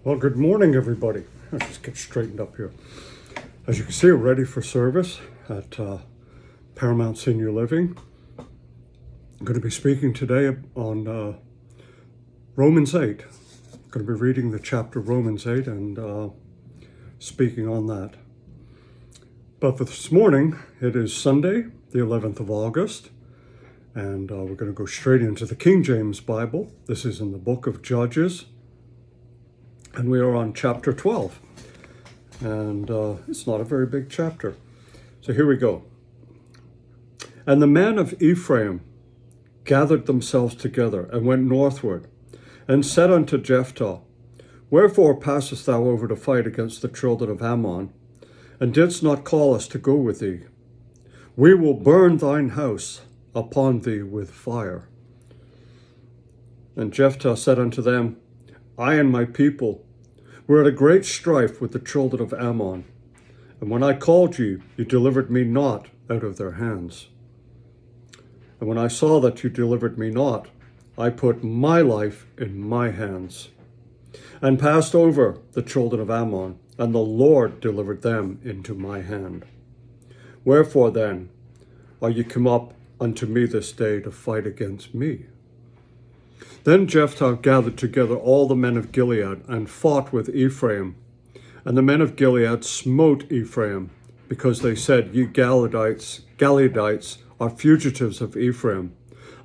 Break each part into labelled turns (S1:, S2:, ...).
S1: Well, good morning, everybody. Let's just get straightened up here. As you can see, we're ready for service at Paramount Senior Living. I'm going to be speaking today on Romans 8. I'm going to be reading the chapter Romans 8 and speaking on that. But for this morning, it is Sunday, the 11th of August, and we're going to go straight into the King James Bible. This is in the book of Judges. And we are on chapter 12, and it's not a very big chapter. So here we go. And the men of Ephraim gathered themselves together and went northward, and said unto Jephthah, Wherefore passest thou over to fight against the children of Ammon, and didst not call us to go with thee? We will burn thine house upon thee with fire. And Jephthah said unto them, I and my people were at a great strife with the children of Ammon, and when I called you, you delivered me not out of their hands. And when I saw that you delivered me not, I put my life in my hands, and passed over the children of Ammon, and the Lord delivered them into my hand. Wherefore then are ye come up unto me this day to fight against me? Then Jephthah gathered together all the men of Gilead and fought with Ephraim. And the men of Gilead smote Ephraim, because they said, Ye Galeadites are fugitives of Ephraim,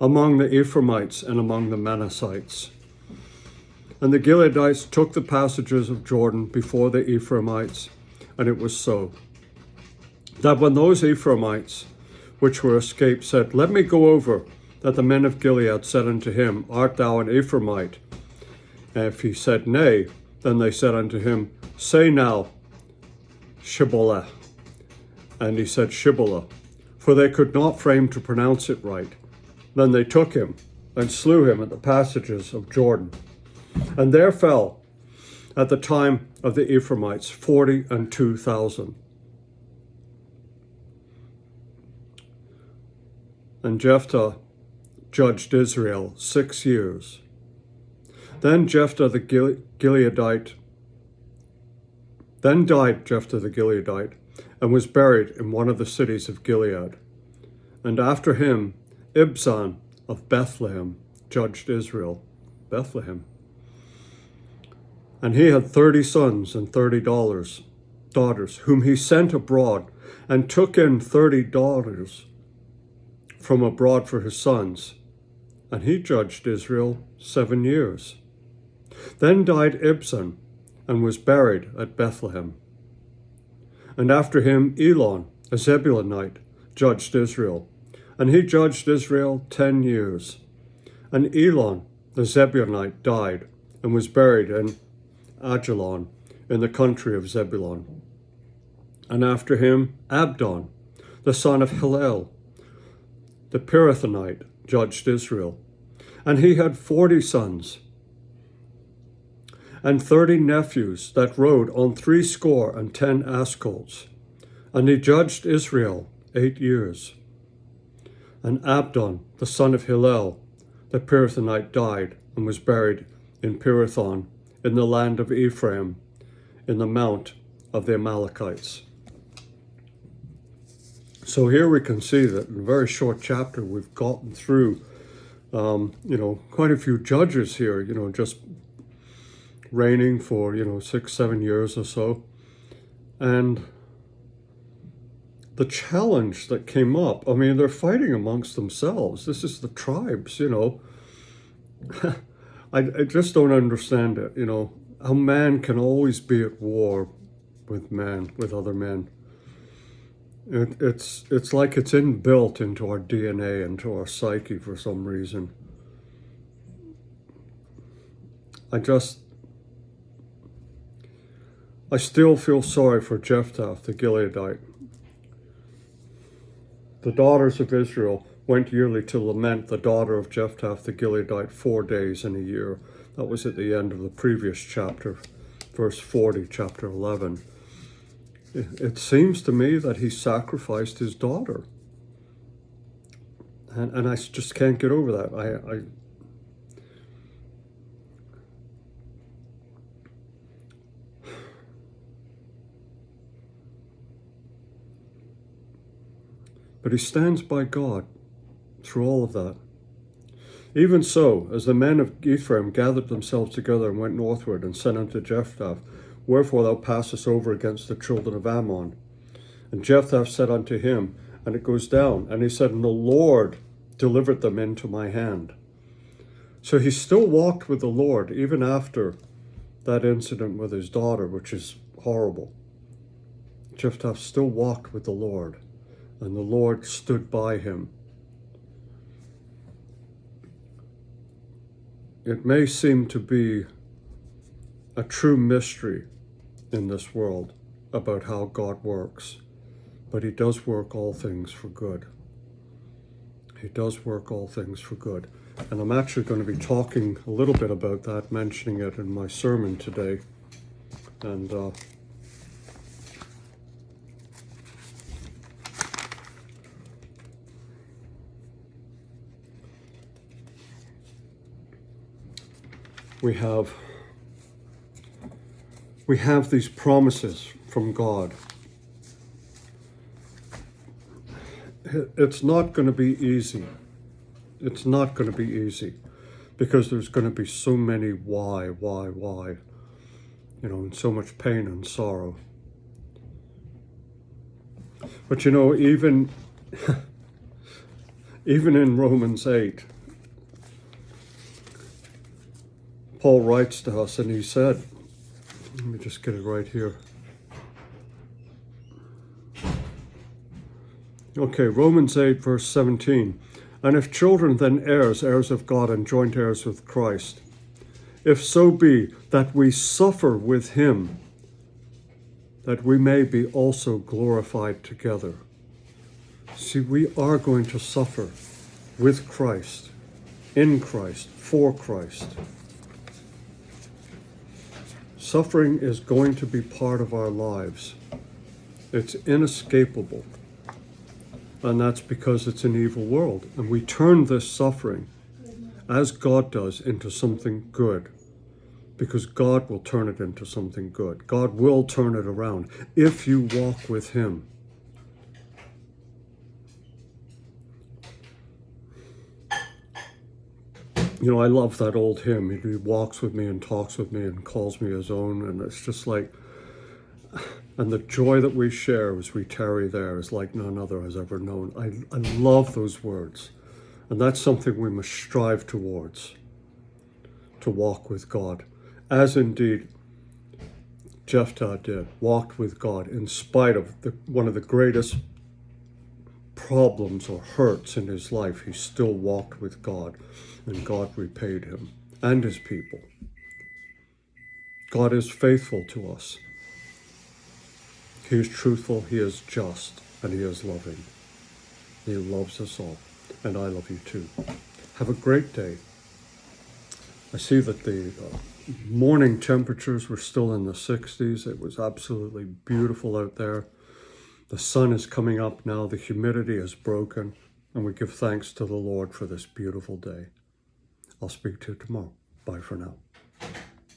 S1: among the Ephraimites and among the Manassites. And the Gileadites took the passages of Jordan before the Ephraimites, and it was so, that when those Ephraimites which were escaped said, Let me go over, that the men of Gilead said unto him, Art thou an Ephraimite? And if he said, Nay, then they said unto him, Say now, Shibboleth. And he said, Shibboleth, for they could not frame to pronounce it right. Then they took him and slew him at the passages of Jordan. And there fell, at the time of the Ephraimites, 42,000. And Jephthah judged Israel 6 years. Then died Jephthah the Gileadite, and was buried in one of the cities of Gilead. And after him, Ibzan of Bethlehem judged Israel. Bethlehem. And he had 30 sons and 30 daughters, whom he sent abroad, and took in 30 daughters from abroad for his sons. And he judged Israel 7 years. Then died Ibzan, and was buried at Bethlehem. And after him Elon, a Zebulunite, judged Israel. And he judged Israel 10 years. And Elon, the Zebulunite, died, and was buried in Ajalon, in the country of Zebulun. And after him Abdon, the son of Hillel, the Pirathonite, judged Israel. And he had 40 sons, and 30 nephews that rode on 70 ass colts. And he judged Israel 8 years. And Abdon, the son of Hillel, the Pirathonite, died, and was buried in Pirathon, in the land of Ephraim, in the mount of the Amalekites. So here we can see that in a very short chapter we've gotten through quite a few judges here, just reigning for, 6-7 years or so. And the challenge that came up, they're fighting amongst themselves. This is the tribes, I just don't understand it, how man can always be at war with man, with other men. It's like it's inbuilt into our DNA, into our psyche for some reason. I still feel sorry for Jephthah the Gileadite. The daughters of Israel went yearly to lament the daughter of Jephthah the Gileadite 4 days in a year. That was at the end of the previous chapter, verse 40, chapter 11. It seems to me that he sacrificed his daughter. And I just can't get over that. But he stands by God through all of that. Even so, as the men of Ephraim gathered themselves together and went northward, and said unto Jephthah, Wherefore thou passest over against the children of Ammon? And Jephthah said unto him, and it goes down, and he said, And the Lord delivered them into my hand. So he still walked with the Lord, even after that incident with his daughter, which is horrible. Jephthah still walked with the Lord, and the Lord stood by him. It may seem to be a true mystery in this world about how God works, but he does work all things for good. He does work all things for good. And I'm actually going to be talking a little bit about that, mentioning it in my sermon today. And we have these promises from God. It's not going to be easy. It's not going to be easy, because there's going to be so many why, and so much pain and sorrow. But even in Romans 8, Paul writes to us, and he said, let me just get it right here. Okay, Romans 8, verse 17. And if children, then heirs, heirs of God, and joint heirs with Christ, if so be that we suffer with him, that we may be also glorified together. See, we are going to suffer with Christ, in Christ, for Christ. Suffering is going to be part of our lives. It's inescapable. And that's because it's an evil world. And we turn this suffering, as God does, into something good. Because God will turn it into something good. God will turn it around if you walk with him. I love that old hymn. He walks with me and talks with me and calls me his own. And it's just like, and the joy that we share as we tarry there is like none other has ever known. I love those words. And that's something we must strive towards, to walk with God. As indeed Jephthah did, walked with God in spite of one of the greatest problems or hurts in his life. He still walked with God, and God repaid him and his people. God is faithful to us. He is truthful, he is just, and he is loving. He loves us all, and I love you too. Have a great day. I see that the morning temperatures were still in the 60s. It was absolutely beautiful out there. The sun is coming up now. The humidity is broken, and we give thanks to the Lord for this beautiful day. I'll speak to you tomorrow. Bye for now.